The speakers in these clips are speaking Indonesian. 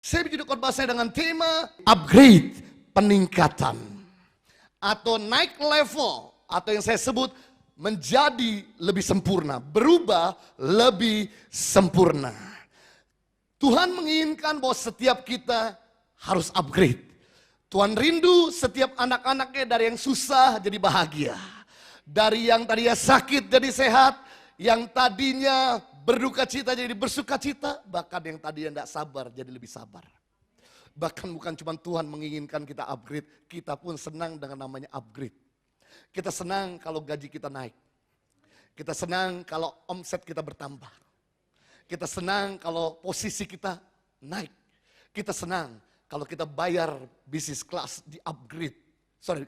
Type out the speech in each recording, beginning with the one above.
Saya bikin khotbah saya dengan tema upgrade, peningkatan, atau naik level, atau yang saya sebut menjadi lebih sempurna, berubah lebih sempurna. Tuhan menginginkan bahwa setiap kita harus upgrade. Tuhan rindu setiap anak-anaknya dari yang susah jadi bahagia. Dari yang tadinya sakit jadi sehat, yang tadinya berduka cita jadi bersuka cita, bahkan yang tadinya tidak sabar jadi lebih sabar. Bahkan bukan cuma Tuhan menginginkan kita upgrade, kita pun senang dengan namanya upgrade. Kita senang kalau gaji kita naik. Kita senang kalau omset kita bertambah. Kita senang kalau posisi kita naik. Kita senang kalau kita bayar bisnis kelas di upgrade.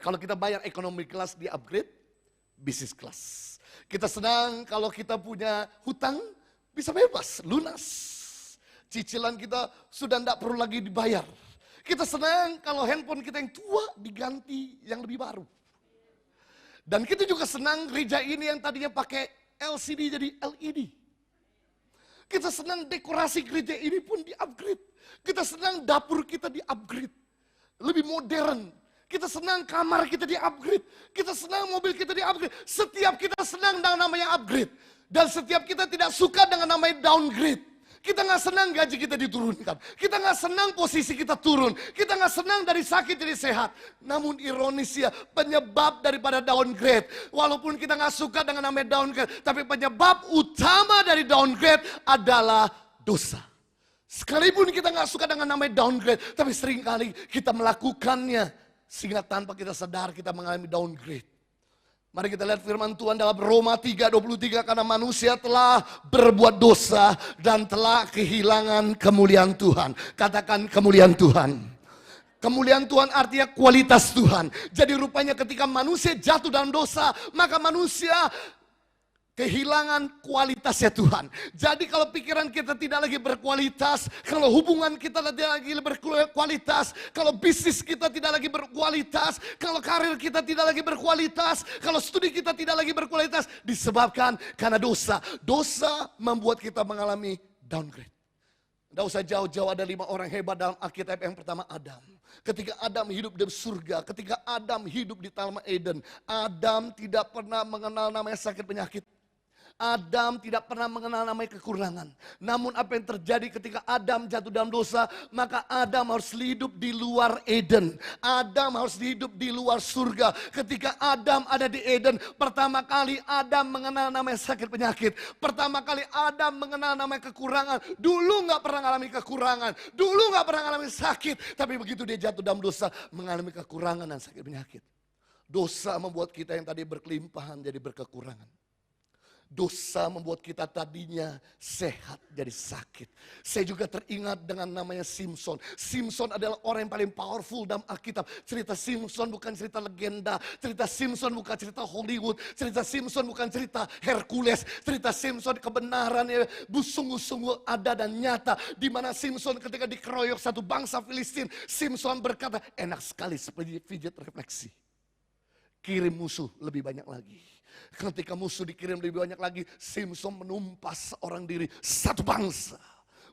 Kalau kita bayar ekonomi kelas di upgrade, bisnis kelas. Kita senang kalau kita punya hutang, bisa bebas, lunas. Cicilan kita sudah tidak perlu lagi dibayar. Kita senang kalau handphone kita yang tua diganti yang lebih baru. Dan kita juga senang gereja ini yang tadinya pakai LCD jadi LED. Kita senang dekorasi gereja ini pun di-upgrade. Kita senang dapur kita di-upgrade. Lebih modern. Kita senang kamar kita di-upgrade. Kita senang mobil kita di-upgrade. Setiap kita senang dengan namanya upgrade. Dan setiap kita tidak suka dengan namanya downgrade. Kita nggak senang gaji kita diturunkan. Kita nggak senang posisi kita turun. Kita nggak senang dari sakit jadi sehat. Namun ironis ya, penyebab daripada downgrade. Walaupun kita nggak suka dengan namanya downgrade. Tapi penyebab utama dari downgrade adalah dosa. Sekalipun kita nggak suka dengan namanya downgrade. Tapi seringkali kita melakukannya. Sehingga tanpa kita sadar kita mengalami downgrade. Mari kita lihat firman Tuhan dalam Roma 3:23, karena manusia telah berbuat dosa dan telah kehilangan kemuliaan Tuhan. Katakan kemuliaan Tuhan. Kemuliaan Tuhan artinya kualitas Tuhan. Jadi rupanya ketika manusia jatuh dalam dosa, maka manusia kehilangan kualitasnya Tuhan. Jadi kalau pikiran kita tidak lagi berkualitas, kalau hubungan kita tidak lagi berkualitas, kalau bisnis kita tidak lagi berkualitas, kalau karir kita tidak lagi berkualitas, kalau studi kita tidak lagi berkualitas, disebabkan karena dosa. Dosa membuat kita mengalami downgrade. Tidak usah jauh-jauh, ada 5 orang hebat dalam Alkitab. Yang pertama Adam. Ketika Adam hidup di surga, ketika Adam hidup di Taman Eden, Adam tidak pernah mengenal namanya sakit penyakit. Adam tidak pernah mengenal namanya kekurangan. Namun apa yang terjadi ketika Adam jatuh dalam dosa, maka Adam harus hidup di luar Eden. Adam harus hidup di luar surga. Ketika Adam ada di Eden, pertama kali Adam mengenal namanya sakit penyakit. Pertama kali Adam mengenal namanya kekurangan. Dulu gak pernah mengalami kekurangan. Dulu gak pernah mengalami sakit. Tapi begitu dia jatuh dalam dosa, mengalami kekurangan dan sakit penyakit. Dosa membuat kita yang tadi berkelimpahan jadi berkekurangan. Dosa membuat kita tadinya sehat jadi sakit. Saya juga teringat dengan namanya Simpson. Simpson adalah orang yang paling powerful dalam Alkitab. Cerita Simpson bukan cerita legenda. Cerita Simpson bukan cerita Hollywood. Cerita Simpson bukan cerita Hercules. Cerita Simpson kebenarannya sungguh-sungguh ada dan nyata. Di mana Simpson ketika dikeroyok satu bangsa Filistin, Simpson berkata, enak sekali seperti pijat refleksi. Kirim musuh lebih banyak lagi. Ketika musuh dikirim lebih banyak lagi, Simpson menumpas orang diri satu bangsa.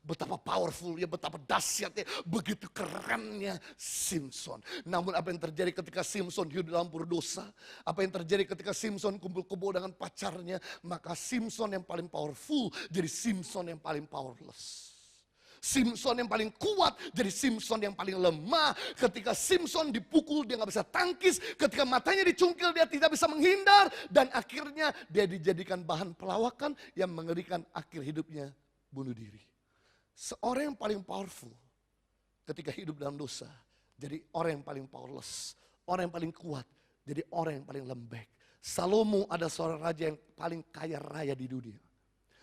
Betapa powerfulnya, betapa dahsyatnya, begitu kerennya Simpson. Namun apa yang terjadi ketika Simpson hidup dalam berdosa? Apa yang terjadi ketika Simpson kumpul-kumpul dengan pacarnya? Maka Simpson yang paling powerful jadi Simpson yang paling powerless. Simpson yang paling kuat jadi Simpson yang paling lemah. Ketika Simpson dipukul dia gak bisa tangkis. Ketika matanya dicungkil dia tidak bisa menghindar. Dan akhirnya dia dijadikan bahan pelawakan yang mengerikan, akhir hidupnya bunuh diri. Seorang yang paling powerful ketika hidup dalam dosa jadi orang yang paling powerless. Orang yang paling kuat jadi orang yang paling lembek. Salomo ada seorang raja yang paling kaya raya di dunia.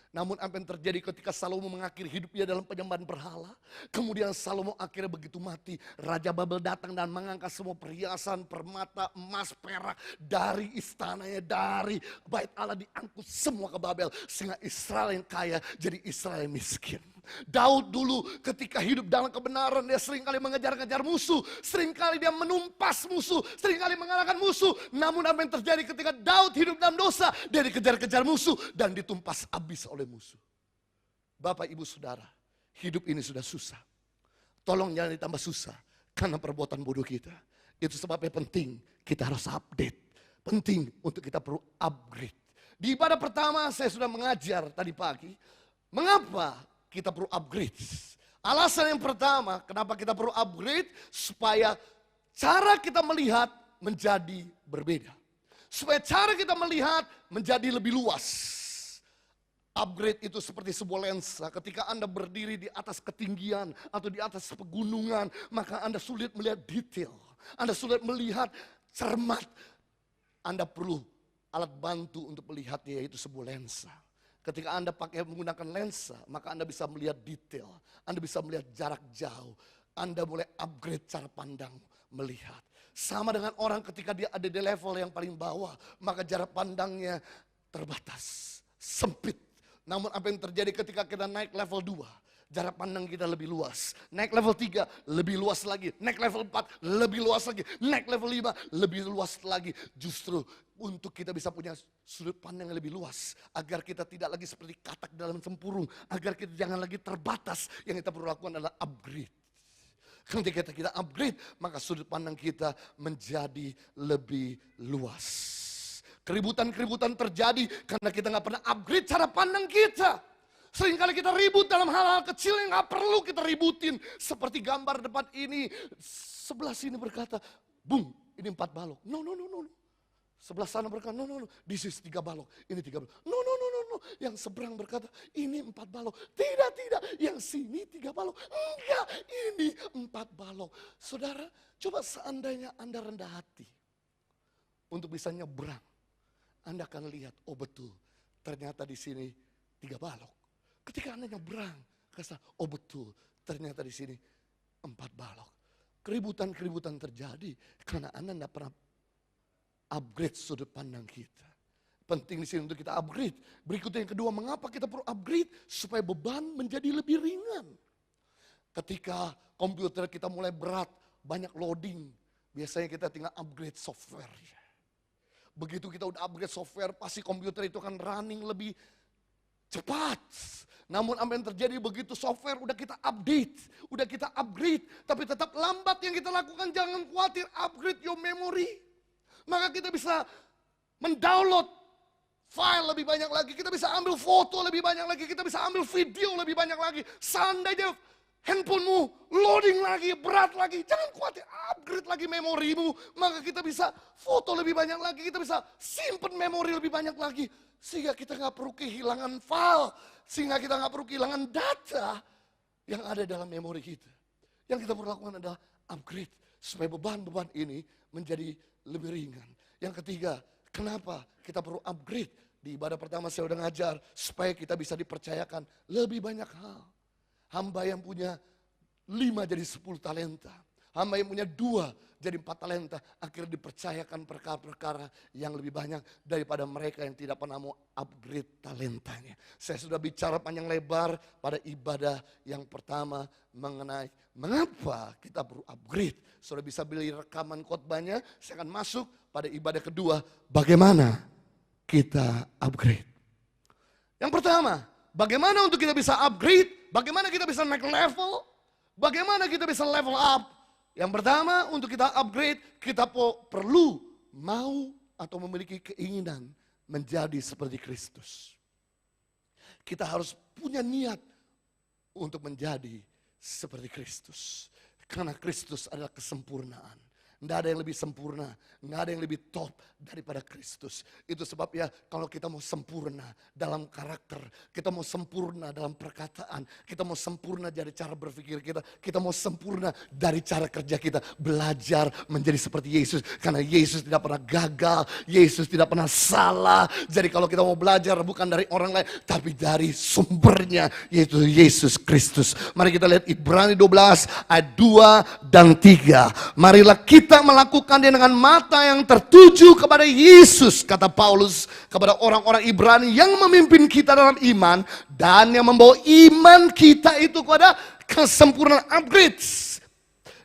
Namun apa yang terjadi ketika Salomo mengakhiri hidupnya dalam penyembahan berhala. Kemudian Salomo akhirnya begitu mati. Raja Babel datang dan mengangkat semua perhiasan, permata, emas, perak dari istananya, dari bait Allah, diangkut semua ke Babel. Sehingga Israel yang kaya jadi Israel yang miskin. Daud dulu ketika hidup dalam kebenaran, dia seringkali mengejar-kejar musuh. Seringkali dia menumpas musuh. Seringkali mengalahkan musuh. Namun apa yang terjadi ketika Daud hidup dalam dosa? Dia dikejar-kejar musuh dan ditumpas habis oleh musuh. Bapak, Ibu, Saudara, hidup ini sudah susah. tolong jangan ditambah susah karena perbuatan bodoh kita. Itu sebabnya penting kita harus update. Penting untuk kita perlu upgrade. Di ibadah pertama saya sudah mengajar tadi pagi. Mengapa kita perlu upgrade? Alasan yang pertama kenapa kita perlu upgrade. Supaya cara kita melihat menjadi berbeda. Supaya cara kita melihat menjadi lebih luas. Upgrade itu seperti sebuah lensa. Ketika Anda berdiri di atas ketinggian atau di atas pegunungan, maka Anda sulit melihat detail. Anda sulit melihat cermat. Anda perlu alat bantu untuk melihatnya, yaitu sebuah lensa. Ketika Anda menggunakan lensa, maka Anda bisa melihat detail. Anda bisa melihat jarak jauh. Anda mulai upgrade cara pandang melihat. Sama dengan orang ketika dia ada di level yang paling bawah, maka jarak pandangnya terbatas, sempit. Namun apa yang terjadi ketika kita naik level 2, jarak pandang kita lebih luas. Naik level 3, lebih luas lagi. Naik level 4, lebih luas lagi. Naik level 5, lebih luas lagi. Justru untuk kita bisa punya sudut pandang yang lebih luas. Agar kita tidak lagi seperti katak dalam tempurung. Agar kita jangan lagi terbatas. Yang kita perlu lakukan adalah upgrade. Ketika kita upgrade, maka sudut pandang kita menjadi lebih luas. Keributan-keributan terjadi karena kita nggak pernah upgrade cara pandang kita. Seringkali kita ribut dalam hal-hal kecil yang nggak perlu kita ributin. Seperti gambar depan ini, sebelah sini berkata, Bung, ini 4 balok. No. Sebelah sana berkata, no, this is 3 balok. Ini 3 balok. No. Yang seberang berkata, ini 4 balok. Tidak, yang sini 3 balok. Enggak, ini 4 balok. Saudara, coba seandainya Anda rendah hati untuk bisa nyebrang. Anda akan lihat, oh betul, ternyata di sini 3 balok. Ketika Anda nyebrang, oh betul, ternyata di sini 4 balok. Keributan-keributan terjadi karena Anda tidak pernah upgrade sudut pandang kita. Penting di sini untuk kita upgrade. Berikutnya yang kedua, mengapa kita perlu upgrade? Supaya beban menjadi lebih ringan. Ketika komputer kita mulai berat, banyak loading, biasanya kita tinggal upgrade software. Begitu kita udah upgrade software, pasti komputer itu akan running lebih cepat. Namun apa yang terjadi begitu software udah kita update, udah kita upgrade, tapi tetap lambat. Yang kita lakukan, jangan khawatir, upgrade your memory. Maka kita bisa mendownload file lebih banyak lagi, kita bisa ambil foto lebih banyak lagi, kita bisa ambil video lebih banyak lagi. Seandainya handphonemu loading lagi, berat lagi, jangan khawatir, upgrade lagi memorimu. Maka kita bisa foto lebih banyak lagi, kita bisa simpen memori lebih banyak lagi. Sehingga kita gak perlu kehilangan file, sehingga kita gak perlu kehilangan data yang ada dalam memori kita. Yang kita perlu lakukan adalah upgrade, supaya beban-beban ini menjadi lebih ringan. Yang ketiga, kenapa kita perlu upgrade? Di ibadah pertama saya udah ngajar, supaya kita bisa dipercayakan lebih banyak hal. Hamba yang punya 5 jadi 10 talenta. Hamba yang punya 2 jadi 4 talenta. Akhirnya dipercayakan perkara-perkara yang lebih banyak daripada mereka yang tidak pernah mau upgrade talentanya. Saya sudah bicara panjang lebar pada ibadah yang pertama mengenai mengapa kita perlu upgrade. Sudah bisa beli rekaman khotbahnya. Saya akan masuk pada ibadah kedua. Bagaimana kita upgrade. Yang pertama, bagaimana untuk kita bisa upgrade? Bagaimana kita bisa naik level? Bagaimana kita bisa level up? Yang pertama, untuk kita upgrade, kita perlu mau atau memiliki keinginan menjadi seperti Kristus. Kita harus punya niat untuk menjadi seperti Kristus. Karena Kristus adalah kesempurnaan. Tidak ada yang lebih sempurna, tidak ada yang lebih top daripada Kristus. Itu sebabnya kalau kita mau sempurna dalam karakter, kita mau sempurna dalam perkataan, kita mau sempurna dari cara berpikir kita mau sempurna dari cara kerja kita. Belajar menjadi seperti Yesus, karena Yesus tidak pernah gagal, Yesus tidak pernah salah. Jadi kalau kita mau belajar bukan dari orang lain, tapi dari sumbernya, yaitu Yesus Kristus. Mari kita lihat Ibrani 12 ayat 2 dan 3. Marilah kita melakukannya dengan mata yang tertuju kepada Yesus, kata Paulus kepada orang-orang Ibrani yang memimpin kita dalam iman dan yang membawa iman kita itu kepada kesempurnaan, upgrade.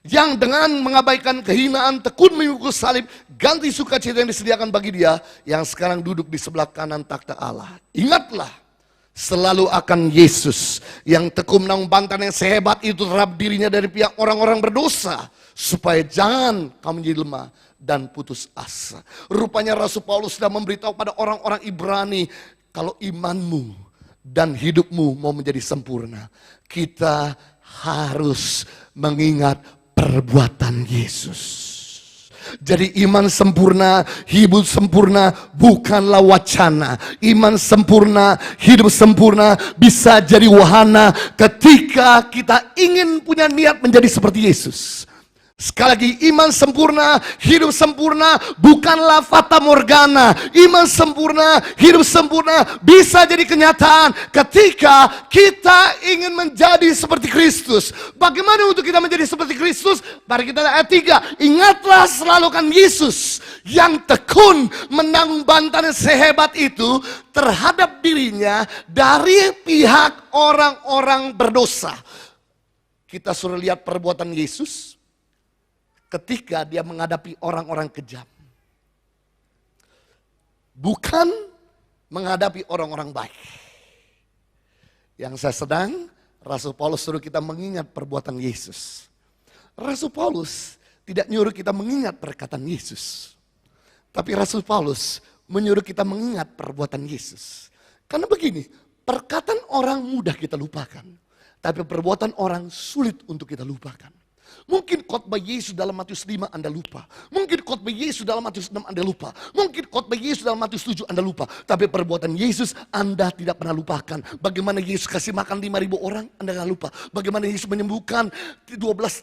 Yang dengan mengabaikan kehinaan, tekun memikul salib, ganti sukacita yang disediakan bagi Dia yang sekarang duduk di sebelah kanan takhta Allah. Ingatlah, selalu akan Yesus. Yang tekun menanggung bantahan yang sehebat itu terhadap dirinya dari pihak orang-orang berdosa, supaya jangan kamu menjadi lemah dan putus asa. Rupanya Rasul Paulus sudah memberitahu pada orang-orang Ibrani, kalau imanmu dan hidupmu mau menjadi sempurna, kita harus mengingat perbuatan Yesus. Jadi iman sempurna, hidup sempurna bukanlah wacana. Iman sempurna, hidup sempurna bisa jadi wahana ketika kita ingin punya niat menjadi seperti Yesus. Sekali lagi, iman sempurna, hidup sempurna bukanlah fata morgana. Iman sempurna, hidup sempurna bisa jadi kenyataan ketika kita ingin menjadi seperti Kristus. Bagaimana untuk kita menjadi seperti Kristus? Mari kita ayat 3. Ingatlah selalu kan Yesus yang tekun menanggung bantahan sehebat itu terhadap dirinya dari pihak orang-orang berdosa. Kita suruh lihat perbuatan Yesus ketika dia menghadapi orang-orang kejam. Bukan menghadapi orang-orang baik. Yang saya sedang, Rasul Paulus suruh kita mengingat perbuatan Yesus. Rasul Paulus tidak nyuruh kita mengingat perkataan Yesus. Tapi Rasul Paulus menyuruh kita mengingat perbuatan Yesus. Karena begini, perkataan orang mudah kita lupakan. Tapi perbuatan orang sulit untuk kita lupakan. Mungkin khotbah Yesus dalam Matius 5 Anda lupa. Mungkin khotbah Yesus dalam Matius 6 Anda lupa. Mungkin khotbah Yesus dalam Matius 7 Anda lupa. Tapi perbuatan Yesus Anda tidak pernah lupakan. Bagaimana Yesus kasih makan 5.000 orang, Anda tidak lupa. Bagaimana Yesus menyembuhkan 12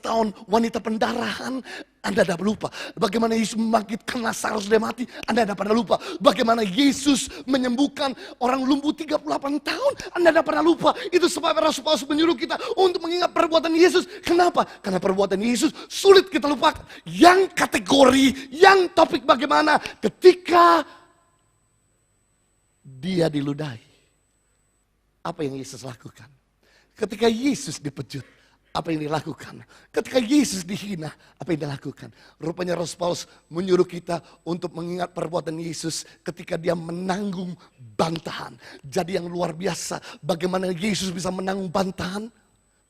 tahun wanita pendarahan, Anda tidak lupa. Bagaimana Yesus membangkitkan Lazarus dari mati, Anda tidak pernah lupa. Bagaimana Yesus menyembuhkan orang lumpuh 38 tahun, Anda tidak pernah lupa. Itu sebab Rasul Paulus menyuruh kita untuk mengingat perbuatan Yesus. Kenapa? Karena perbuatan Yesus sulit kita lupakan. Yang kategori, yang topik bagaimana ketika dia diludahi. Apa yang Yesus lakukan? Ketika Yesus dipecut, apa yang dilakukan? Ketika Yesus dihina, apa yang dilakukan? Rupanya Rasul Paulus menyuruh kita untuk mengingat perbuatan Yesus ketika dia menanggung bantahan. Jadi yang luar biasa, bagaimana Yesus bisa menanggung bantahan?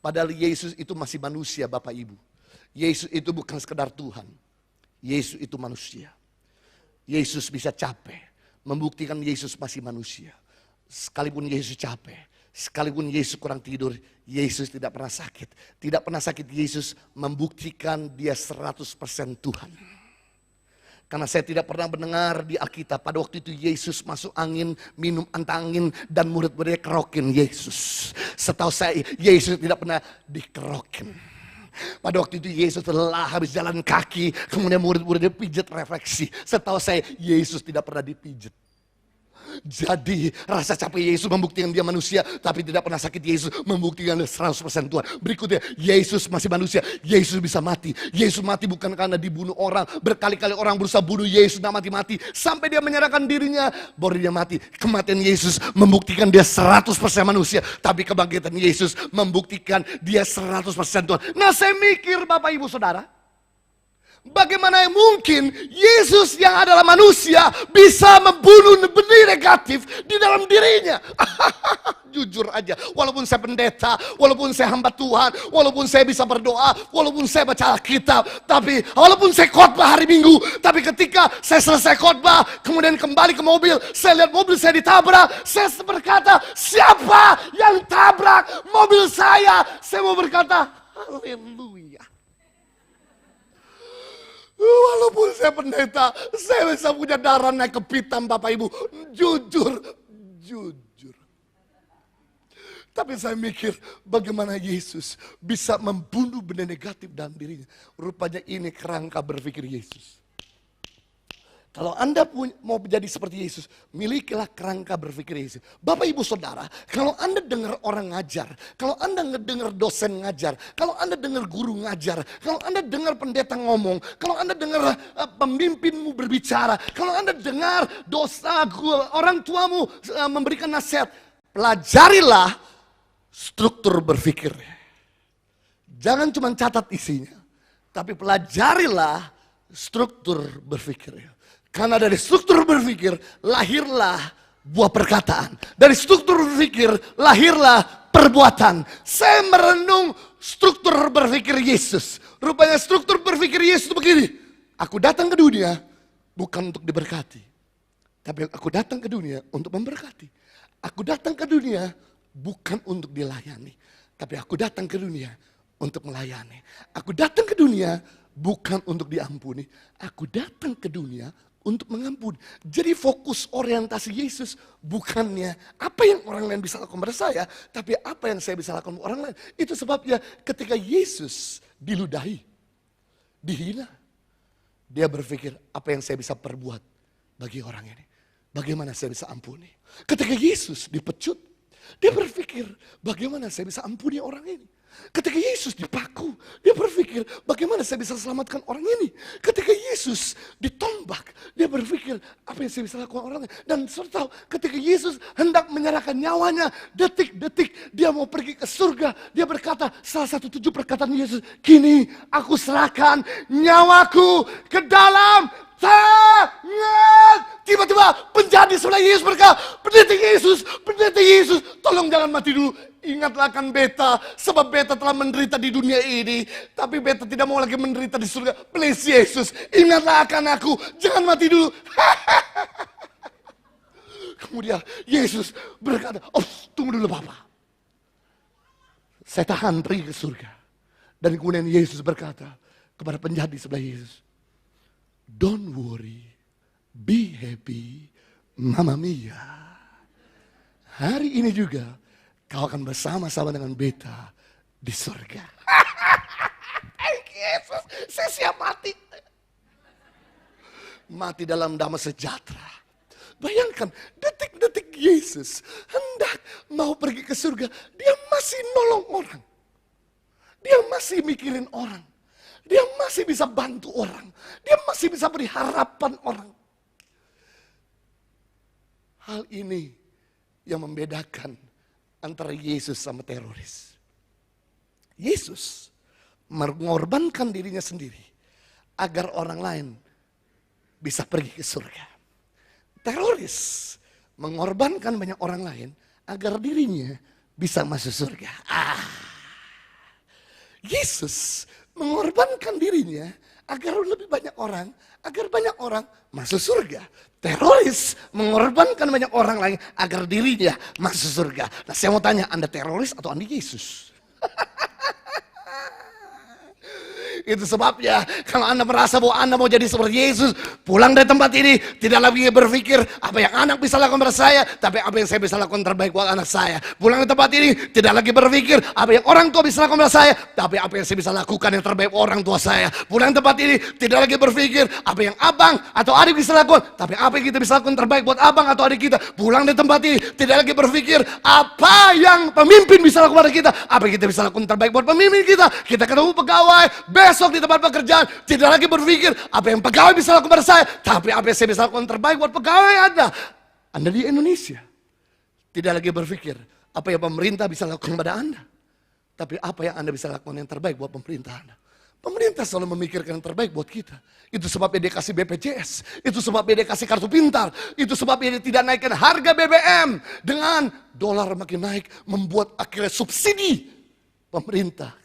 Padahal Yesus itu masih manusia, Bapak Ibu. Yesus itu bukan sekedar Tuhan. Yesus itu manusia. Yesus bisa capek. Membuktikan Yesus masih manusia. Sekalipun Yesus capek, sekalipun Yesus kurang tidur, Yesus tidak pernah sakit. Tidak pernah sakit Yesus membuktikan dia 100% Tuhan. Karena saya tidak pernah mendengar di Alkitab pada waktu itu Yesus masuk angin, minum antangin dan murid-muridnya kerokin Yesus. Setahu saya Yesus tidak pernah dikerokin. Pada waktu itu Yesus telah habis jalan kaki, kemudian murid-muridnya pijat refleksi. Setahu saya Yesus tidak pernah dipijat. Jadi rasa capek Yesus membuktikan dia manusia, tapi tidak pernah sakit Yesus membuktikan dia 100% Tuhan. Berikutnya, Yesus masih manusia, Yesus bisa mati. Yesus mati bukan karena dibunuh orang. Berkali-kali orang berusaha bunuh Yesus, tidak mati-mati. Sampai dia menyerahkan dirinya, baru dia mati. Kematian Yesus membuktikan dia 100% manusia, tapi kebangkitan Yesus membuktikan dia 100% Tuhan. Nah saya mikir Bapak Ibu Saudara, bagaimana mungkin Yesus yang adalah manusia bisa membunuh benih negatif di dalam dirinya? Jujur aja, walaupun saya pendeta, walaupun saya hamba Tuhan, walaupun saya bisa berdoa, walaupun saya baca Alkitab, tapi walaupun saya khotbah hari Minggu, tapi ketika saya selesai khotbah, kemudian kembali ke mobil, saya lihat mobil saya ditabrak, saya berkata, siapa yang tabrak mobil saya? Saya mau berkata, haleluya. Walaupun saya pendeta, saya bisa punya darah naik ke pitam Bapak Ibu. Jujur. Tapi saya mikir bagaimana Yesus bisa membunuh benda negatif dalam dirinya. Rupanya ini kerangka berpikir Yesus. Kalau Anda mau menjadi seperti Yesus, milikilah kerangka berpikir Yesus. Bapak Ibu Saudara, kalau Anda dengar orang ngajar, kalau Anda ngedengar dosen ngajar, kalau Anda dengar guru ngajar, kalau Anda dengar pendeta ngomong, kalau Anda dengar pemimpinmu berbicara, kalau Anda dengar orang tuamu memberikan nasihat, pelajarilah struktur berpikir. Jangan cuma catat isinya, tapi pelajarilah struktur berpikir. Karena dari struktur berpikir lahirlah buah perkataan. Dari struktur berpikir lahirlah perbuatan. Saya merenung struktur berpikir Yesus. Rupanya struktur berpikir Yesus itu begini. Aku datang ke dunia bukan untuk diberkati. Tapi aku datang ke dunia untuk memberkati. Aku datang ke dunia bukan untuk dilayani. Tapi aku datang ke dunia untuk melayani. Aku datang ke dunia bukan untuk diampuni. Aku datang ke dunia untuk mengampuni. Jadi fokus orientasi Yesus bukannya apa yang orang lain bisa lakukan pada saya, tapi apa yang saya bisa lakukan pada orang lain. Itu sebabnya ketika Yesus diludahi, dihina, dia berpikir apa yang saya bisa perbuat bagi orang ini. Bagaimana saya bisa ampuni. Ketika Yesus dipecut, dia berpikir bagaimana saya bisa ampuni orang ini. Ketika Yesus dipaku, dia berpikir bagaimana saya bisa selamatkan orang ini. Ketika Yesus ditombak, dia berpikir apa yang saya bisa lakukan orang ini. Dan saudara tahu, ketika Yesus hendak menyerahkan nyawanya, detik-detik dia mau pergi ke surga. Dia berkata, salah satu 7 perkataan Yesus, kini aku serahkan nyawaku ke dalam tangan. Tiba-tiba penjahat di sebelah Yesus berkata, pendeta Yesus, tolong jangan mati dulu. Ingatlah akan beta, sebab beta telah menderita di dunia ini. Tapi beta tidak mau lagi menderita di surga. Please Yesus, ingatlah akan aku, jangan mati dulu. Kemudian Yesus berkata, oh tunggu dulu Bapak. Saya tahan pergi ke surga. Dan kemudian Yesus berkata kepada penjahat di sebelah Yesus, don't worry, be happy, Mamma Mia. Hari ini juga kau akan bersama-sama dengan beta di surga. Yesus, saya siap mati. Mati dalam damai sejahtera. Bayangkan, detik-detik Yesus hendak mau pergi ke surga, dia masih nolong orang. Dia masih mikirin orang. Dia masih bisa bantu orang. Dia masih bisa beri harapan orang. Hal ini yang membedakan antara Yesus sama teroris. Yesus mengorbankan dirinya sendiri agar orang lain bisa pergi ke surga. Teroris mengorbankan banyak orang lain agar dirinya bisa masuk surga. Yesus mengorbankan dirinya agar lebih banyak orang, agar banyak orang masuk surga. Teroris mengorbankan banyak orang lain agar dirinya masuk surga. Nah saya mau tanya, Anda teroris atau Anda Yesus? Itu sebabnya kalau Anda merasa bahwa Anda mau jadi seperti Yesus, pulang dari tempat ini tidak lagi berpikir apa yang anak bisa lakukan pada saya, tapi apa yang saya bisa lakukan terbaik buat anak saya. Pulang dari tempat ini tidak lagi berpikir apa yang orang tua bisa lakukan pada saya, tapi apa yang saya bisa lakukan yang terbaik buat orang tua saya. Pulang dari tempat ini tidak lagi berpikir apa yang abang atau adik bisa lakukan, tapi apa yang kita bisa lakukan terbaik buat abang atau adik kita. Pulang dari tempat ini tidak lagi berpikir apa yang pemimpin bisa lakukan pada kita, apa yang kita bisa lakukan terbaik buat pemimpin kita. Kita ketemu pegawai besok di tempat pekerjaan, tidak lagi berpikir apa yang pegawai bisa lakukan pada saya, tapi apa yang saya bisa lakukan terbaik buat pegawai Anda. Anda di Indonesia tidak lagi berpikir apa yang pemerintah bisa lakukan pada Anda, tapi apa yang Anda bisa lakukan yang terbaik buat pemerintah Anda. Pemerintah selalu memikirkan yang terbaik buat kita. Itu sebabnya dia kasih BPJS, itu sebabnya dia kasih kartu pintar, itu sebabnya dia tidak naikkan harga BBM. Dengan dolar makin naik membuat akhirnya subsidi pemerintah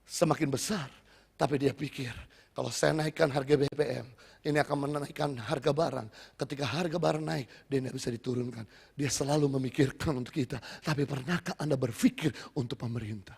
semakin besar. Tapi dia pikir, kalau saya naikkan harga BBM, ini akan menaikkan harga barang. Ketika harga barang naik, dia tidak bisa diturunkan. Dia selalu memikirkan untuk kita. Tapi pernahkah Anda berpikir untuk pemerintah?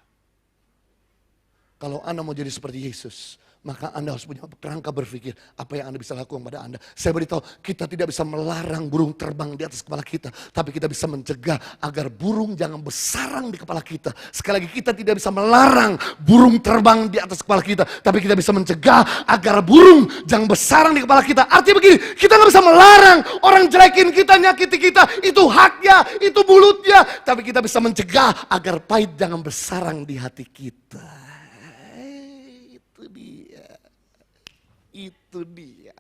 Kalau Anda mau jadi seperti Yesus, maka Anda harus punya kerangka berpikir apa yang Anda bisa lakukan pada Anda. Saya beritahu, kita tidak bisa melarang burung terbang di atas kepala kita, tapi kita bisa mencegah agar burung jangan bersarang di kepala kita. Sekali lagi, kita tidak bisa melarang burung terbang di atas kepala kita, tapi kita bisa mencegah agar burung jangan bersarang di kepala kita. Artinya begini, kita nggak bisa melarang orang jelekin kita, nyakiti kita, itu haknya, itu mulutnya, tapi kita bisa mencegah agar pahit jangan bersarang di hati kita. Itu dia.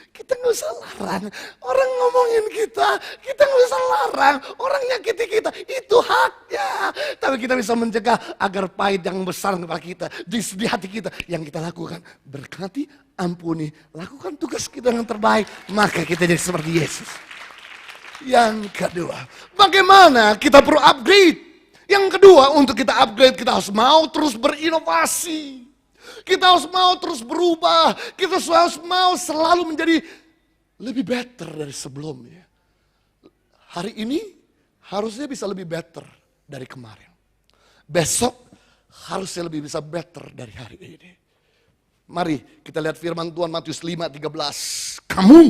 Kita nggak usah larang orang ngomongin kita nggak usah larang orang nyakiti kita, itu haknya. Tapi kita bisa mencegah agar pahit yang besar kepala kita di hati kita. Yang kita lakukan, berkati, ampuni, lakukan tugas kita yang terbaik, maka kita jadi seperti Yesus. Yang kedua, bagaimana kita perlu upgrade? Yang kedua, untuk kita upgrade, kita harus mau terus berinovasi. Kita harus mau terus berubah. Kita harus mau selalu menjadi lebih better dari sebelumnya. Hari ini harusnya bisa lebih better dari kemarin. Besok harusnya lebih bisa better dari hari ini. Mari kita lihat firman Tuhan Matius 5:13. Kamu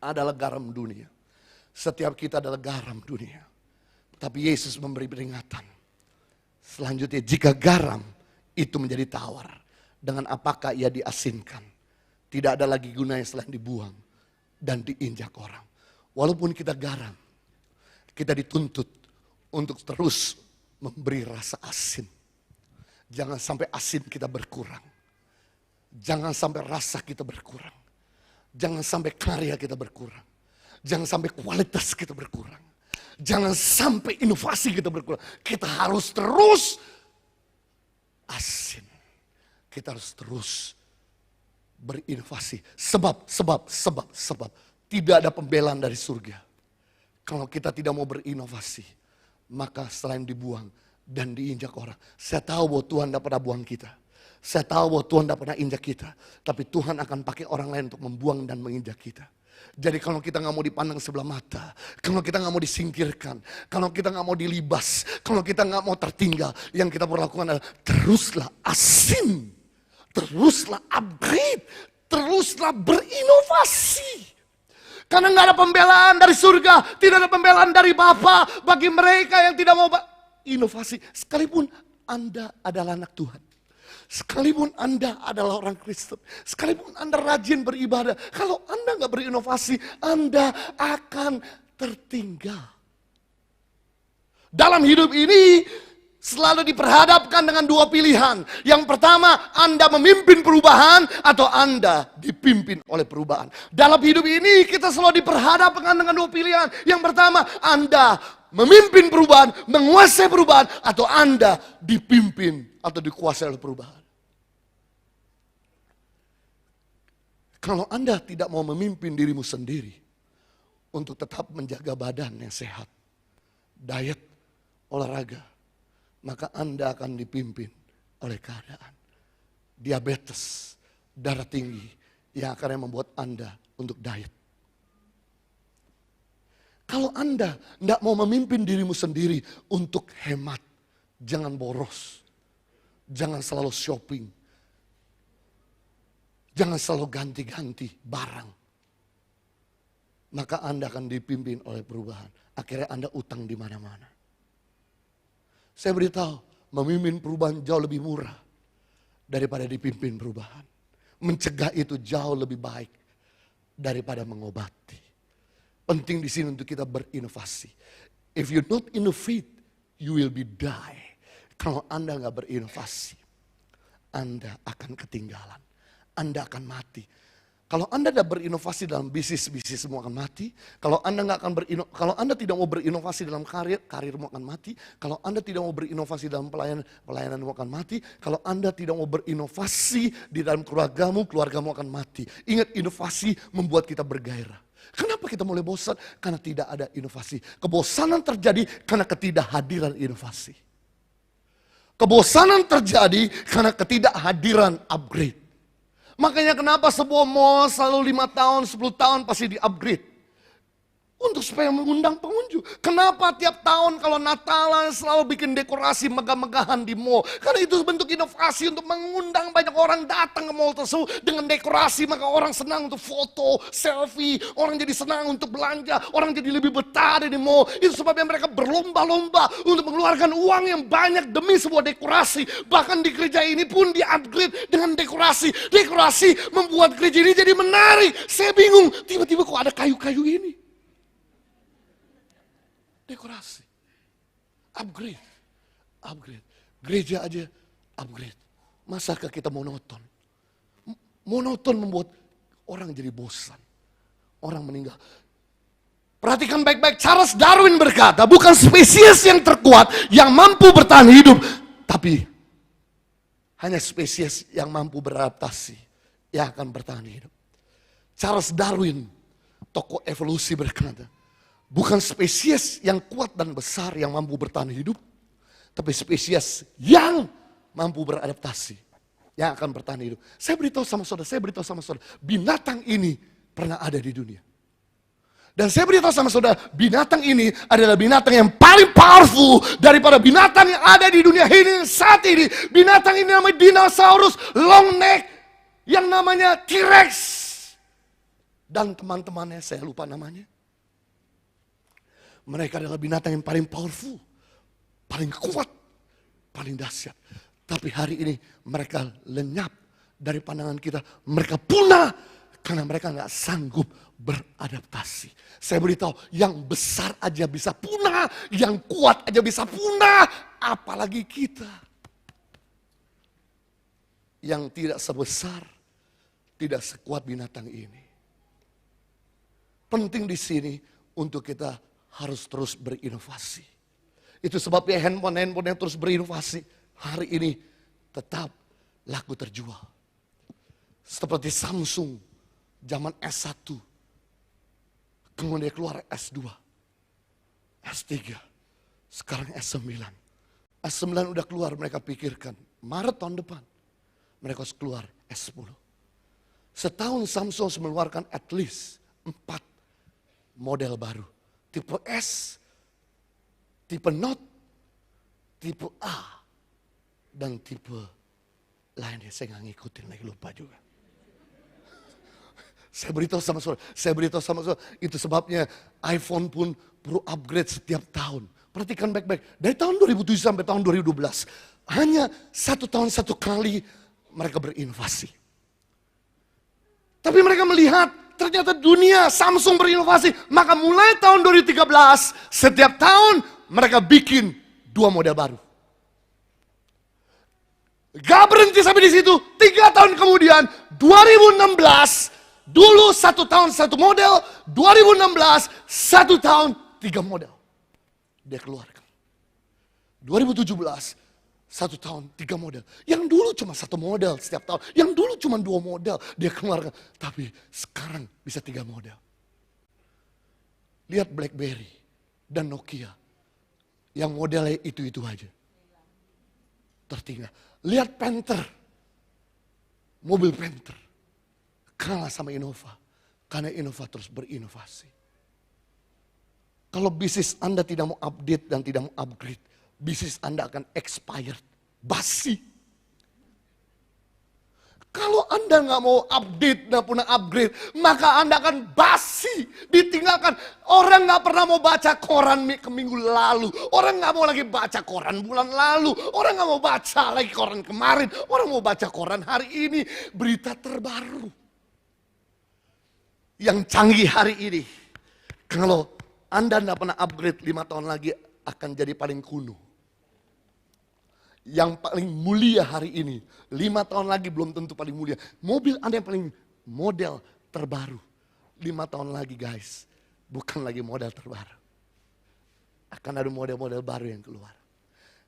adalah garam dunia. Setiap kita adalah garam dunia. Tapi Yesus memberi peringatan. Selanjutnya, jika garam itu menjadi tawar, dengan apakah ia diasinkan? Tidak ada lagi gunanya selain dibuang dan diinjak orang. Walaupun kita garam, kita dituntut untuk terus memberi rasa asin. Jangan sampai asin kita berkurang. Jangan sampai rasa kita berkurang. Jangan sampai karya kita berkurang. Jangan sampai kualitas kita berkurang. Jangan sampai inovasi kita berkurang. Kita harus terus asin. Kita harus terus berinovasi. Sebab tidak ada pembelaan dari surga. Kalau kita tidak mau berinovasi, maka selain dibuang dan diinjak orang. Saya tahu bahwa Tuhan tidak pernah buang kita. Saya tahu bahwa Tuhan tidak pernah injak kita. Tapi Tuhan akan pakai orang lain untuk membuang dan menginjak kita. Jadi kalau kita nggak mau dipandang sebelah mata, kalau kita nggak mau disingkirkan, kalau kita nggak mau dilibas, kalau kita nggak mau tertinggal, yang kita perlu lakukan adalah teruslah asin, teruslah upgrade, teruslah berinovasi. Karena nggak ada pembelaan dari surga, tidak ada pembelaan dari Bapa bagi mereka yang tidak mau inovasi. Sekalipun Anda adalah anak Tuhan. Sekalipun Anda adalah orang Kristen, sekalipun Anda rajin beribadah, kalau Anda nggak berinovasi, Anda akan tertinggal. Dalam hidup ini selalu diperhadapkan dengan dua pilihan. Yang pertama, Anda memimpin perubahan atau Anda dipimpin oleh perubahan. Dalam hidup ini kita selalu diperhadapkan dengan dua pilihan. Yang pertama, Anda memimpin perubahan, menguasai perubahan, atau Anda dipimpin atau dikuasai oleh perubahan. Kalau Anda tidak mau memimpin dirimu sendiri untuk tetap menjaga badan yang sehat, diet, olahraga, maka Anda akan dipimpin oleh keadaan diabetes, darah tinggi yang akan membuat Anda untuk diet. Kalau Anda tidak mau memimpin dirimu sendiri untuk hemat, jangan boros, jangan selalu shopping, jangan selalu ganti-ganti barang, maka Anda akan dipimpin oleh perubahan. Akhirnya Anda utang di mana-mana. Saya beritahu, memimpin perubahan jauh lebih murah daripada dipimpin perubahan. Mencegah itu jauh lebih baik daripada mengobati. Penting di sini untuk kita berinovasi. If you not innovate, you will be die. Kalau Anda nggak berinovasi, Anda akan ketinggalan. Anda akan mati. Kalau Anda tidak berinovasi dalam bisnis semua akan mati. Kalau Anda tidak mau berinovasi dalam karirmu akan mati. Kalau Anda tidak mau berinovasi dalam pelayananmu akan mati. Kalau Anda tidak mau berinovasi di dalam keluargamu akan mati. Ingat, inovasi membuat kita bergairah. Kenapa kita mulai bosan? Karena tidak ada inovasi. Kebosanan terjadi karena ketidakhadiran inovasi. Kebosanan terjadi karena ketidakhadiran upgrade. Makanya kenapa sebuah mall selalu 5 tahun, 10 tahun pasti di-upgrade. Untuk supaya mengundang pengunjung. Kenapa tiap tahun kalau Natalan selalu bikin dekorasi megah-megahan di mall? Karena itu bentuk inovasi untuk mengundang banyak orang datang ke mall tersebut. Dengan dekorasi maka orang senang untuk foto, selfie. Orang jadi senang untuk belanja. Orang jadi lebih betah di mall. Itu sebabnya mereka berlomba-lomba untuk mengeluarkan uang yang banyak demi sebuah dekorasi. Bahkan di gereja ini pun di-upgrade dengan dekorasi. Dekorasi membuat gereja ini jadi menarik. Saya bingung, tiba-tiba kok ada kayu-kayu ini. Dekorasi, upgrade. Gereja aja upgrade. Masakah kita monoton? Monoton membuat orang jadi bosan. Orang meninggal. Perhatikan baik-baik, Charles Darwin berkata, bukan spesies yang terkuat yang mampu bertahan hidup, tapi hanya spesies yang mampu beradaptasi yang akan bertahan hidup. Charles Darwin, tokoh evolusi, berkata, Bukan spesies yang kuat dan besar yang mampu bertahan hidup, tapi spesies yang mampu beradaptasi, yang akan bertahan hidup. Saya beritahu sama saudara, binatang ini pernah ada di dunia. Dan saya beritahu sama saudara, binatang ini adalah binatang yang paling powerful daripada binatang yang ada di dunia ini saat ini. Binatang ini namanya dinosaurus, long neck, yang namanya T-Rex. Dan teman-temannya, saya lupa namanya. Mereka adalah binatang yang paling powerful, paling kuat, paling dahsyat. Tapi hari ini mereka lenyap dari pandangan kita. Mereka punah karena mereka nggak sanggup beradaptasi. Saya beritahu, yang besar aja bisa punah, yang kuat aja bisa punah, apalagi kita. Yang tidak sebesar, tidak sekuat binatang ini. Penting di sini untuk kita harus terus berinovasi. Itu sebabnya handphone yang terus berinovasi hari ini tetap laku terjual. Seperti Samsung zaman S1, kemudian keluar S2, S3, sekarang S9. S9 udah keluar, mereka pikirkan Maret tahun depan mereka harus keluar S10. Setahun Samsung mengeluarkan at least 4 model baru. Tipe S, tipe Note, tipe A, dan tipe lainnya. Saya nggak ngikutin lagi, lupa juga. Saya beritahu sama saudara, itu sebabnya iPhone pun perlu upgrade setiap tahun. Perhatikan baik-baik, dari tahun 2007 sampai tahun 2012, hanya 1 tahun 1 kali mereka berinovasi. Tapi mereka melihat, ternyata dunia Samsung berinovasi. Maka mulai tahun 2013, setiap tahun mereka bikin 2 model baru. Gak berhenti sampai di situ. 3 tahun kemudian, 2016, dulu 1 tahun 1 model, 2016, 1 tahun 3 model. Dia keluarkan. 2017, 1 tahun 3 model. Yang dulu cuma 1 model setiap tahun. Yang dulu cuma 2 model dia keluarkan. Tapi sekarang bisa 3 model. Lihat BlackBerry dan Nokia. Yang modelnya itu-itu aja. Tertinggal. Lihat Panther. Mobil Panther. Kalah sama Innova. Karena Innova terus berinovasi. Kalau bisnis Anda tidak mau update dan tidak mau upgrade, bisnis Anda akan expired, basi. Kalau Anda nggak mau update dan punya upgrade, maka Anda akan basi, ditinggalkan. Orang nggak pernah mau baca koran minggu lalu, orang nggak mau lagi baca koran bulan lalu, orang nggak mau baca lagi koran kemarin, orang mau baca koran hari ini, berita terbaru. Yang canggih hari ini, kalau Anda nggak pernah upgrade 5 tahun lagi akan jadi paling kuno. Yang paling mulia hari ini, 5 tahun lagi belum tentu paling mulia. Mobil Anda yang paling model terbaru, 5 tahun lagi guys, bukan lagi model terbaru. Akan ada model-model baru yang keluar.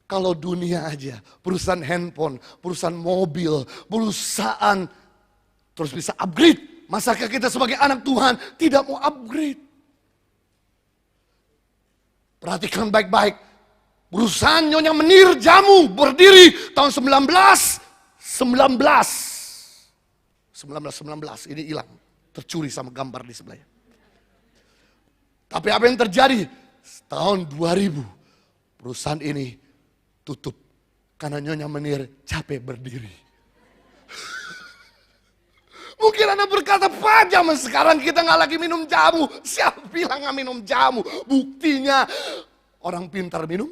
Kalau dunia aja, perusahaan handphone, perusahaan mobil, perusahaan terus bisa upgrade. Masakah kita sebagai anak Tuhan tidak mau upgrade? Perhatikan baik-baik. Perusahaan Nyonya Menir Jamu berdiri tahun 1919. Ini hilang. Tercuri sama gambar di sebelahnya. Tapi apa yang terjadi? Tahun 2000 perusahaan ini tutup. Karena Nyonya Menir capek berdiri. Mungkin Anda berkata, Pak, zaman sekarang kita nggak lagi minum jamu. Siapa bilang nggak minum jamu? Buktinya orang pintar minum.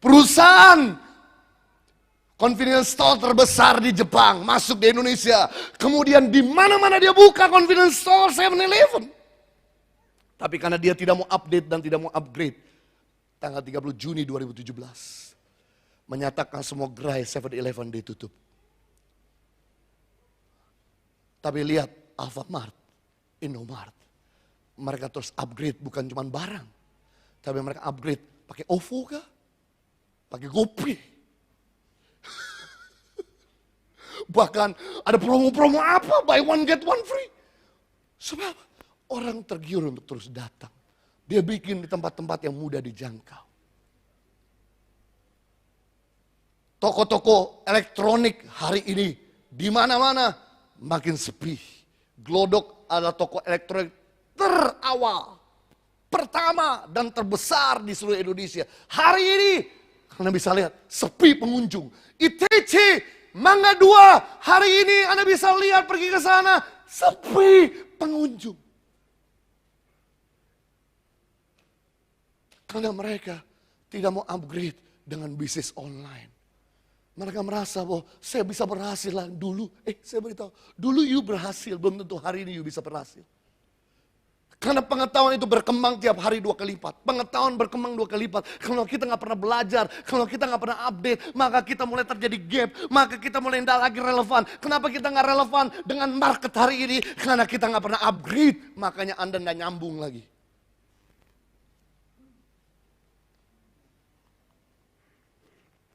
Perusahaan convenience store terbesar di Jepang masuk di Indonesia. Kemudian di mana-mana dia buka convenience store 7-Eleven. Tapi karena dia tidak mau update dan tidak mau upgrade, tanggal 30 Juni 2017 menyatakan semua gerai 7-Eleven ditutup. Tapi lihat Alfamart, Indomart, mereka terus upgrade bukan cuma barang, tapi mereka upgrade pakai OVO kah? Pakai Gopi. Bahkan ada promo-promo apa, buy one get one free. Sebab orang tergiur untuk terus datang. Dia bikin di tempat-tempat yang mudah dijangkau. Toko-toko elektronik hari ini di mana-mana makin sepi. Glodok adalah toko elektronik terawal, pertama dan terbesar di seluruh Indonesia. Hari ini Anda bisa lihat sepi pengunjung. ITC Mangga 2 hari ini Anda bisa lihat pergi ke sana sepi pengunjung. Karena mereka tidak mau upgrade dengan bisnis online. Mereka merasa bahwa saya bisa berhasil lah dulu. Saya beritahu, dulu you berhasil, belum tentu hari ini you bisa berhasil. Karena pengetahuan itu berkembang tiap hari 2 kali lipat. Pengetahuan berkembang 2 kali lipat. Kalau kita nggak pernah belajar, kalau kita nggak pernah update, maka kita mulai terjadi gap. Maka kita mulai tidak lagi relevan. Kenapa kita nggak relevan dengan market hari ini? Karena kita nggak pernah upgrade. Makanya Anda nggak nyambung lagi.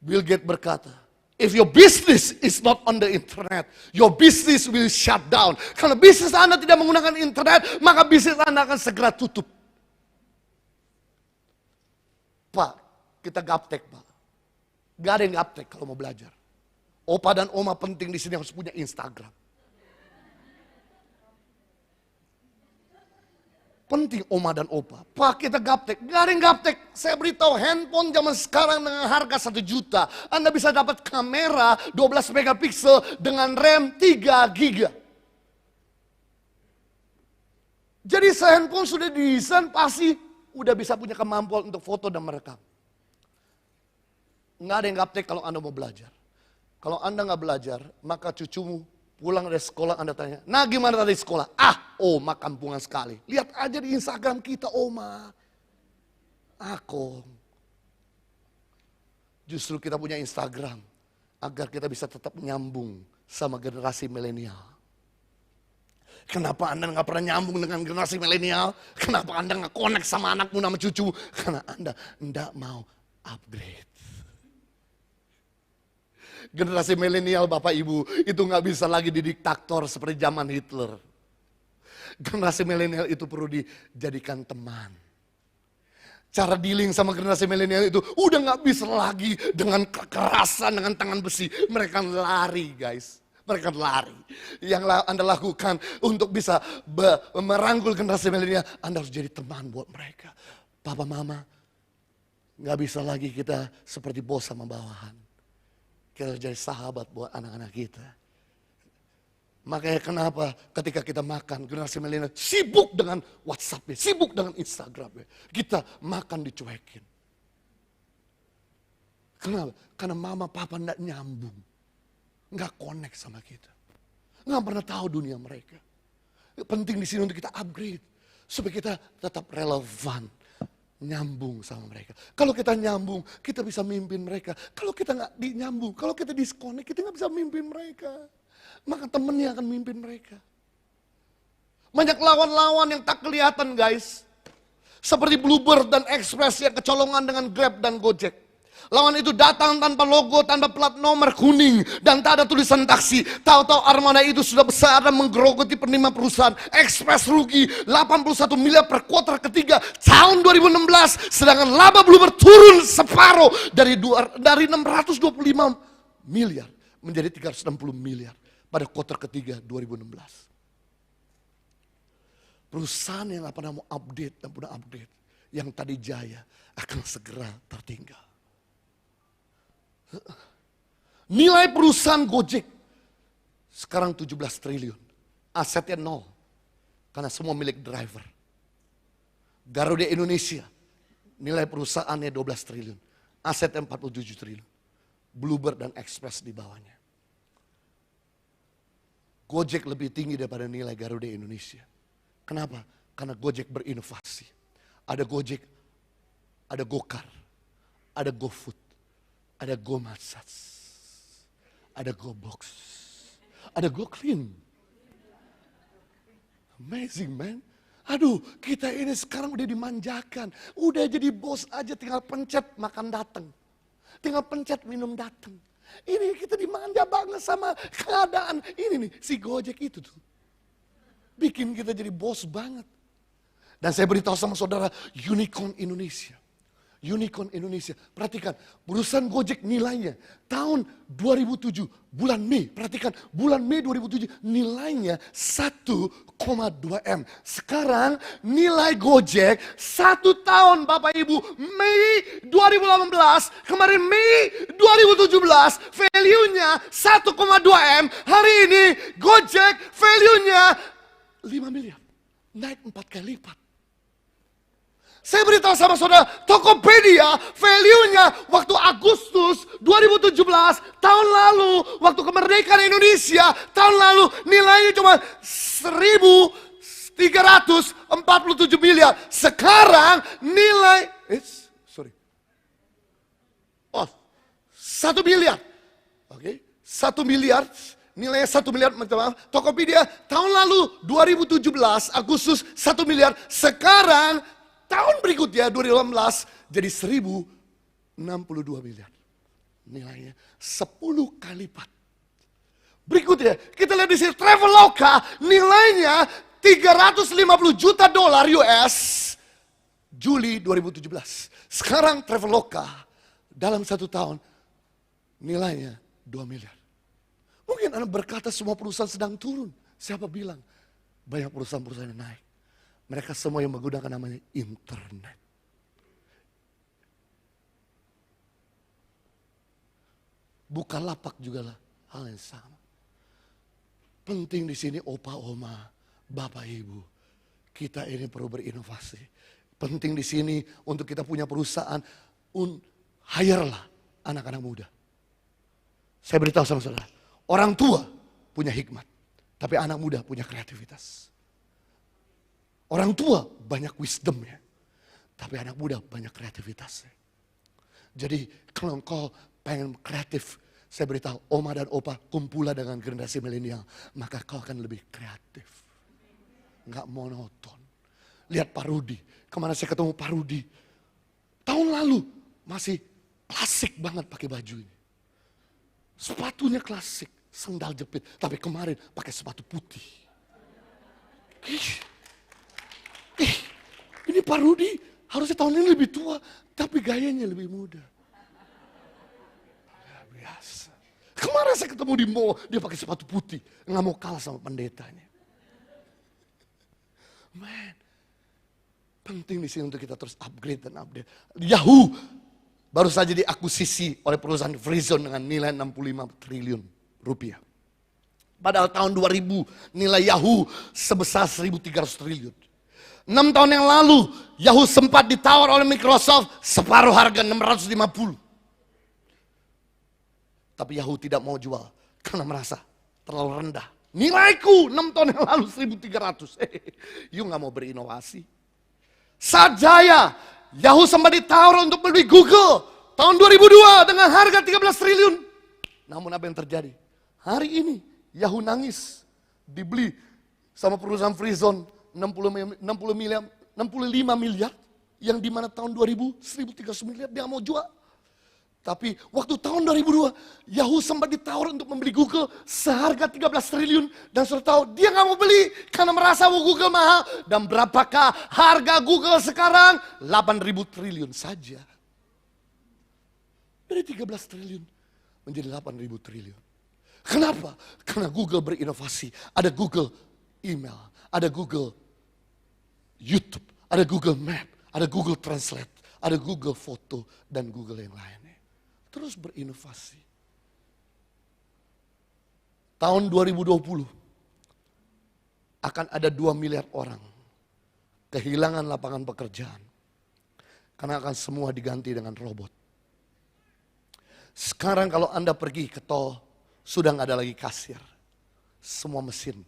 Bill Gates berkata, if your business is not on the internet, your business will shut down. Kalau bisnis Anda tidak menggunakan internet, maka bisnis Anda akan segera tutup. Pak, kita gaptek, Pak. Gak ada yang gaptek kalau mau belajar. Opa dan oma penting di sini harus punya Instagram. Penting oma dan opa. Pak, kita gaptek. Gak ada yang gaptek. Saya beritahu handphone zaman sekarang dengan harga 1 juta. Anda bisa dapat kamera 12 megapiksel dengan RAM 3 giga. Jadi handphone sudah didesain pasti udah bisa punya kemampuan untuk foto dan merekam. Nggak ada yang gaptek kalau Anda mau belajar. Kalau Anda nggak belajar, maka cucumu pulang dari sekolah Anda tanya, nah gimana tadi sekolah? Oma kampungan sekali. Lihat aja di Instagram kita, Oma. Kong. Justru kita punya Instagram agar kita bisa tetap nyambung sama generasi milenial. Kenapa Anda nggak pernah nyambung dengan generasi milenial? Kenapa Anda nggak connect sama anakmu, sama cucu? Karena Anda nggak mau upgrade. Generasi milenial Bapak Ibu itu nggak bisa lagi didiktator seperti zaman Hitler. Generasi milenial itu perlu dijadikan teman. Cara dealing sama generasi milenial itu udah nggak bisa lagi dengan kekerasan, dengan tangan besi. Mereka lari guys. Mereka lari. Yang Anda lakukan untuk bisa merangkul generasi milenial, Anda harus jadi teman buat mereka. Papa mama, nggak bisa lagi kita seperti bos sama bawahan. Kita harus jadi sahabat buat anak-anak kita. Makanya kenapa ketika kita makan, generasi milenial sibuk dengan WhatsApp-nya, sibuk dengan Instagram-nya. Kita makan dicuekin. Kenapa? Karena mama papa enggak nyambung. Enggak connect sama kita. Enggak pernah tahu dunia mereka. Penting di sini untuk kita upgrade. Supaya kita tetap relevan. Nyambung sama mereka. Kalau kita nyambung, kita bisa mimpin mereka. Kalau kita nggak nyambung, kalau kita disconnect, kita nggak bisa mimpin mereka. Maka temennya akan mimpin mereka. Banyak lawan-lawan yang tak kelihatan guys. Seperti Bluebird dan Express yang kecolongan dengan Grab dan Gojek. Lawan itu datang tanpa logo, tanpa plat nomor kuning, dan tak ada tulisan taksi. Tahu-tahu armada itu sudah besar dan menggerogoti penerima perusahaan. Express rugi 81 miliar per kuartal ketiga tahun 2016. Sedangkan laba Bluebird turun separuh dari 625 miliar menjadi 360 miliar pada kuartal ketiga 2016. Perusahaan yang gak pernah mau update dan pernah update, yang tadi jaya akan segera tertinggal. Nilai perusahaan Gojek sekarang 17 triliun. Asetnya 0. Karena semua milik driver. Garuda Indonesia nilai perusahaannya 12 triliun. Asetnya 47 triliun. Bluebird dan Express di bawahnya. Gojek lebih tinggi daripada nilai Garuda Indonesia. Kenapa? Karena Gojek berinovasi. Ada Gojek, ada Gokar, ada GoFood, ada GoMassage, ada GoBox, ada GoClean. Amazing man. Aduh, kita ini sekarang udah dimanjakan. Udah jadi bos aja tinggal pencet makan datang. Tinggal pencet minum datang. Ini kita dimanja banget sama keadaan. Ini nih, si Gojek itu tuh. Bikin kita jadi bos banget. Dan saya beritahu sama saudara, Unicorn Indonesia. Unicorn Indonesia. Perhatikan, perusahaan Gojek nilainya tahun 2007 bulan Mei. Perhatikan, bulan Mei 2007 nilainya 1,2 M. Sekarang nilai Gojek 1 tahun Bapak Ibu, Mei 2018, kemarin Mei 2017, value-nya 1,2 M. Hari ini Gojek value-nya 5 miliar. Naik 4 kali lipat. Saya beritahu sama saudara, Tokopedia value-nya waktu Agustus 2017, tahun lalu, waktu kemerdekaan Indonesia, tahun lalu nilainya cuma 1.347 miliar. Sekarang nilai, 1 miliar. Oke, 1 miliar. Nilainya 1 miliar, maaf. Tokopedia tahun lalu 2017 Agustus 1 miliar. Sekarang tahun berikutnya 2018 jadi 1.062 miliar. Nilainya 10 kali lipat. Berikutnya kita lihat di sini Traveloka nilainya 350 juta dolar US Juli 2017. Sekarang Traveloka dalam 1 tahun nilainya 2 miliar. Mungkin Anda berkata semua perusahaan sedang turun. Siapa bilang? Banyak perusahaan-perusahaan yang naik. Mereka semua yang menggunakan namanya internet. Bukalapak juga lah hal yang sama. Penting di sini opa oma, bapak ibu. Kita ini perlu berinovasi. Penting di sini untuk kita punya perusahaan. Hire-lah anak-anak muda. Saya beritahu sama saudara. Orang tua punya hikmat. Tapi anak muda punya kreativitas. Orang tua banyak wisdomnya, tapi anak muda banyak kreativitasnya. Jadi kalau engkau pengen kreatif, saya beritahu oma dan opa kumpulah dengan generasi milenial, maka kau akan lebih kreatif. Enggak monoton. Lihat Pak Rudi, kemana saya ketemu Pak Rudi. Tahun lalu masih klasik banget pakai baju ini. Sepatunya klasik, sendal jepit, tapi kemarin pakai sepatu putih. Ini Pak Rudi harusnya tahun ini lebih tua, tapi gayanya lebih muda. Biasa. Kemarin saya ketemu di mall, dia pakai sepatu putih, nggak mau kalah sama pendetanya. Man, penting di sini untuk kita terus upgrade dan update. Yahoo baru saja diakuisisi oleh perusahaan Verizon dengan nilai 65 triliun rupiah. Padahal tahun 2000 nilai Yahoo sebesar 1.300 triliun. 6 tahun yang lalu, Yahoo sempat ditawar oleh Microsoft separuh harga 650. Tapi Yahoo tidak mau jual karena merasa terlalu rendah. Nilaiku 6 tahun yang lalu 1.300. You gak mau berinovasi. Sajaya, Yahoo sempat ditawar untuk beli Google tahun 2002 dengan harga 13 triliun. Namun apa yang terjadi? Hari ini Yahoo nangis dibeli sama perusahaan Verizon 65 miliar, yang dimana tahun 2000 1.300 miliar dia mau jual. Tapi waktu tahun 2002 Yahoo sempat ditawar untuk membeli Google seharga 13 triliun dan sudah tahu dia nggak mau beli karena merasa Google mahal. Dan berapakah harga Google sekarang? 8.000 triliun saja. Dari 13 triliun menjadi 8.000 triliun. Kenapa? Karena Google berinovasi. Ada Google email, ada Google YouTube, ada Google Map, ada Google Translate, ada Google Foto, dan Google yang lainnya. Terus berinovasi. Tahun 2020 akan ada 2 miliar orang kehilangan lapangan pekerjaan. Karena akan semua diganti dengan robot. Sekarang kalau Anda pergi ke tol, sudah nggak ada lagi kasir. Semua mesin.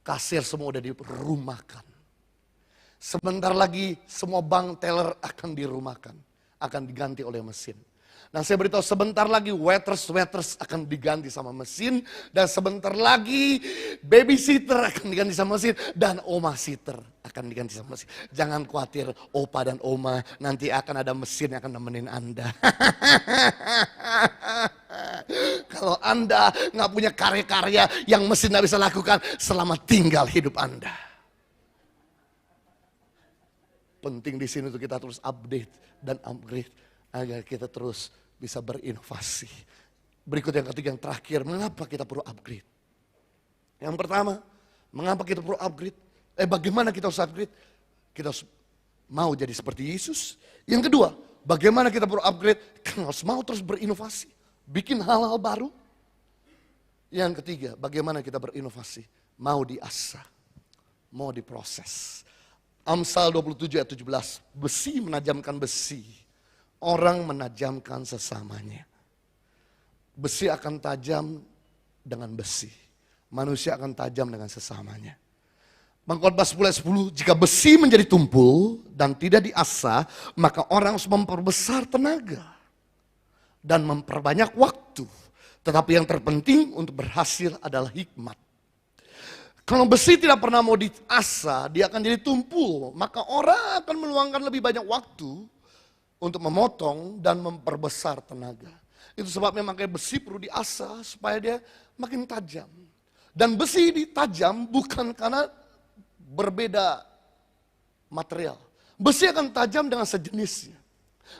Kasir semua udah dirumahkan. Sebentar lagi semua bank teller akan dirumahkan. Akan diganti oleh mesin. Dan saya beritahu sebentar lagi waiters akan diganti sama mesin. Dan sebentar lagi babysitter akan diganti sama mesin. Dan oma sitter akan diganti sama mesin. Jangan khawatir opa dan oma, nanti akan ada mesin yang akan nemenin Anda. Kalau Anda nggak punya karya-karya yang mesin nggak bisa lakukan selama tinggal hidup Anda. Penting di sini untuk kita terus update dan upgrade agar kita terus bisa berinovasi. Berikut yang ketiga, yang terakhir, mengapa kita perlu upgrade? Yang pertama, mengapa kita perlu upgrade? Bagaimana kita harus upgrade? Kita harus mau jadi seperti Yesus. Yang kedua, bagaimana kita perlu upgrade? Kita harus mau terus berinovasi, bikin hal-hal baru. Yang ketiga, bagaimana kita berinovasi? Mau diasah, mau diproses. Amsal 27 ayat 17, besi menajamkan besi, orang menajamkan sesamanya. Besi akan tajam dengan besi, manusia akan tajam dengan sesamanya. Pengkhotbah 10 ayat 10, jika besi menjadi tumpul dan tidak diasah, maka orang harus memperbesar tenaga dan memperbanyak waktu. Tetapi yang terpenting untuk berhasil adalah hikmat. Kalau besi tidak pernah mau diasah, dia akan jadi tumpul. Maka orang akan meluangkan lebih banyak waktu untuk memotong dan memperbesar tenaga. Itu sebabnya makanya besi perlu diasah supaya dia makin tajam. Dan besi ditajam bukan karena berbeda material. Besi akan tajam dengan sejenisnya.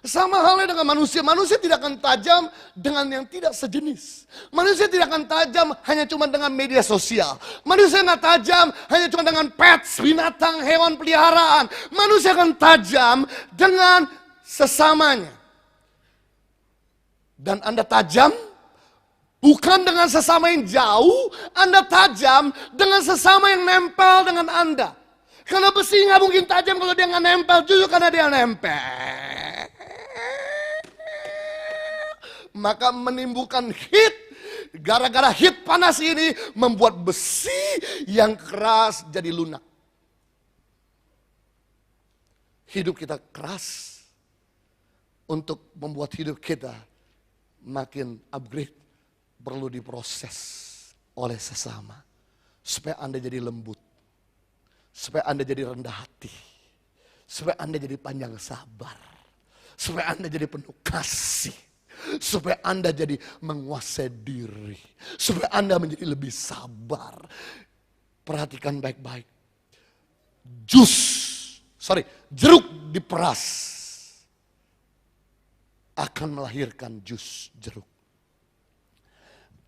Sama halnya dengan manusia. Manusia tidak akan tajam dengan yang tidak sejenis. Manusia tidak akan tajam hanya cuma dengan media sosial. Manusia nggak tajam hanya cuma dengan pets, binatang, hewan peliharaan. Manusia akan tajam dengan sesamanya. Dan Anda tajam bukan dengan sesama yang jauh, Anda tajam dengan sesama yang nempel dengan Anda. Karena besi nggak mungkin tajam kalau dia nggak nempel, justru karena dia nempel. Maka menimbulkan heat. Gara-gara heat panas ini membuat besi yang keras jadi lunak. Hidup kita keras untuk membuat hidup kita makin upgrade. Perlu diproses oleh sesama. Supaya Anda jadi lembut. Supaya Anda jadi rendah hati. Supaya Anda jadi panjang sabar. Supaya Anda jadi penuh kasih. Supaya Anda jadi menguasai diri. Supaya Anda menjadi lebih sabar. Perhatikan baik-baik. Jeruk diperas akan melahirkan jus jeruk.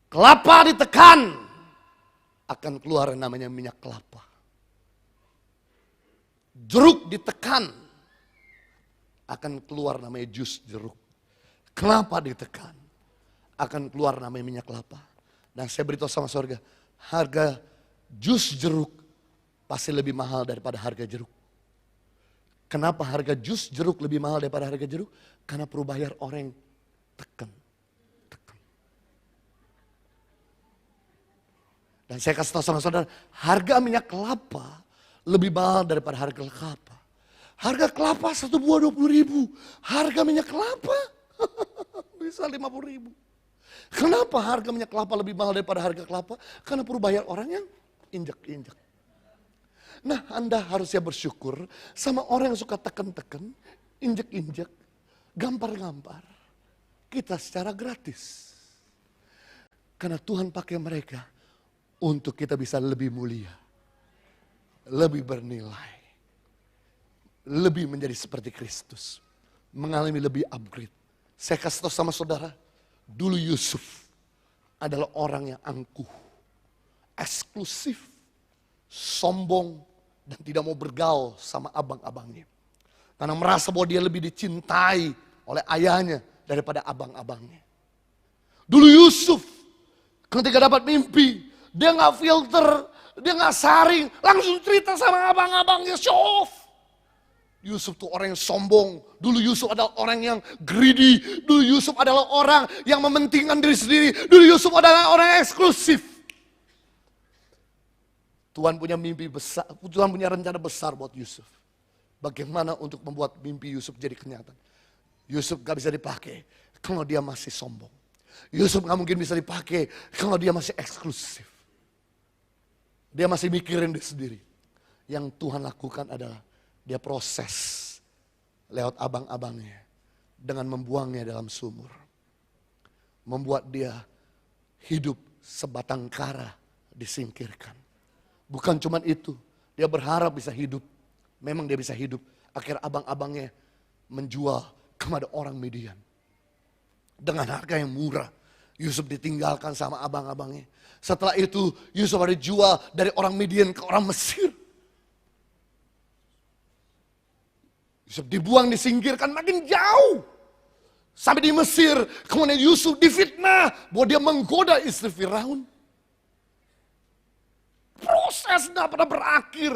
Kelapa ditekan, akan keluar yang namanya minyak kelapa. Jeruk ditekan, akan keluar namanya jus jeruk. Kelapa ditekan, akan keluar namanya minyak kelapa. Dan saya beritahu sama surga, harga jus jeruk pasti lebih mahal daripada harga jeruk. Kenapa harga jus jeruk lebih mahal daripada harga jeruk? Karena perlu bayar orang yang tekan. Dan saya kasih tahu sama saudara, harga minyak kelapa lebih mahal daripada harga kelapa. Harga kelapa satu buah 20.000, harga minyak kelapa bisa 50.000. Kenapa harga minyak kelapa lebih mahal daripada harga kelapa? Karena perlu bayar orang yang injek-injek. Nah, Anda harusnya bersyukur sama orang yang suka tekan-tekan, injek-injek, gampar-gampar. Kita secara gratis. Karena Tuhan pakai mereka untuk kita bisa lebih mulia, lebih bernilai, lebih menjadi seperti Kristus, mengalami lebih upgrade. Saya kasih tahu sama saudara, dulu Yusuf adalah orang yang angkuh, eksklusif, sombong, dan tidak mau bergaul sama abang-abangnya. Karena merasa bahwa dia lebih dicintai oleh ayahnya daripada abang-abangnya. Dulu Yusuf ketika dapat mimpi, dia gak filter, dia gak saring, langsung cerita sama abang-abangnya, show off. Yusuf tuh orang yang sombong, dulu Yusuf adalah orang yang greedy, dulu Yusuf adalah orang yang mementingkan diri sendiri, dulu Yusuf adalah orang yang eksklusif. Tuhan punya mimpi besar, Tuhan punya rencana besar buat Yusuf. Bagaimana untuk membuat mimpi Yusuf jadi kenyataan. Yusuf gak bisa dipakai kalau dia masih sombong. Yusuf gak mungkin bisa dipakai kalau dia masih eksklusif. Dia masih mikirin diri sendiri. Yang Tuhan lakukan adalah dia proses lewat abang-abangnya dengan membuangnya dalam sumur. Membuat dia hidup sebatang kara disingkirkan. Bukan cuma itu, dia berharap bisa hidup. Memang dia bisa hidup. Akhir abang-abangnya menjual kepada orang Midian. Dengan harga yang murah. Yusuf ditinggalkan sama abang-abangnya. Setelah itu Yusuf harus dijual dari orang Midian ke orang Mesir. Yusuf dibuang, disingkirkan makin jauh. Sampai di Mesir, kemudian Yusuf difitnah bahwa dia menggoda istri Firaun. Proses tidak pernah berakhir.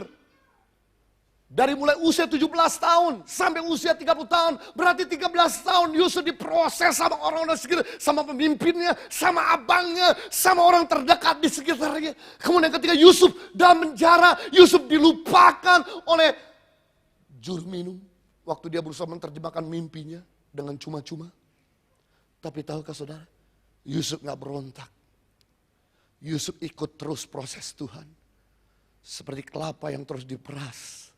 Dari mulai usia 17 tahun sampai usia 30 tahun. Berarti 13 tahun Yusuf diproses sama orang-orang sekitar. Sama pemimpinnya, sama abangnya, sama orang terdekat di sekitarnya. Kemudian ketika Yusuf dalam penjara, Yusuf dilupakan oleh juru minum. Waktu dia berusaha menerjemahkan mimpinya dengan cuma-cuma. Tapi tahukah saudara, Yusuf gak berontak. Yusuf ikut terus proses Tuhan. Seperti kelapa yang terus diperas.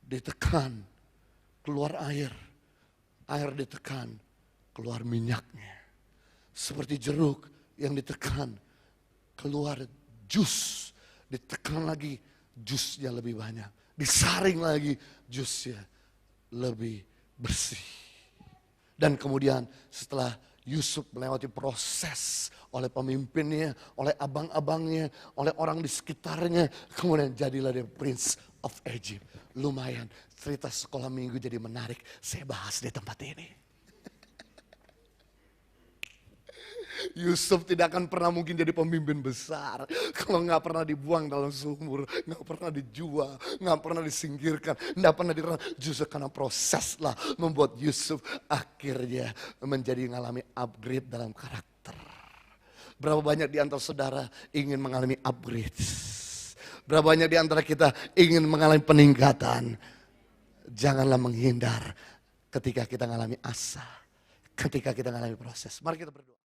Ditekan, keluar air. Air ditekan, keluar minyaknya. Seperti jeruk yang ditekan, keluar jus. Ditekan lagi, jusnya lebih banyak. Disaring lagi, jusnya lebih bersih. Dan kemudian setelah Yusuf melewati proses oleh pemimpinnya, oleh abang-abangnya, oleh orang di sekitarnya. Kemudian jadilah dia Prince of Egypt. Lumayan, cerita sekolah minggu jadi menarik. Saya bahas di tempat ini. Yusuf tidak akan pernah mungkin jadi pemimpin besar. Kalau nggak pernah dibuang dalam sumur, nggak pernah dijual, nggak pernah disingkirkan, nggak pernah justru karena proses lah membuat Yusuf akhirnya menjadi mengalami upgrade dalam karakter. Berapa banyak di antara saudara ingin mengalami upgrade? Berapa banyak di antara kita ingin mengalami peningkatan? Janganlah menghindar ketika kita mengalami asa, ketika kita mengalami proses. Mari kita berdoa.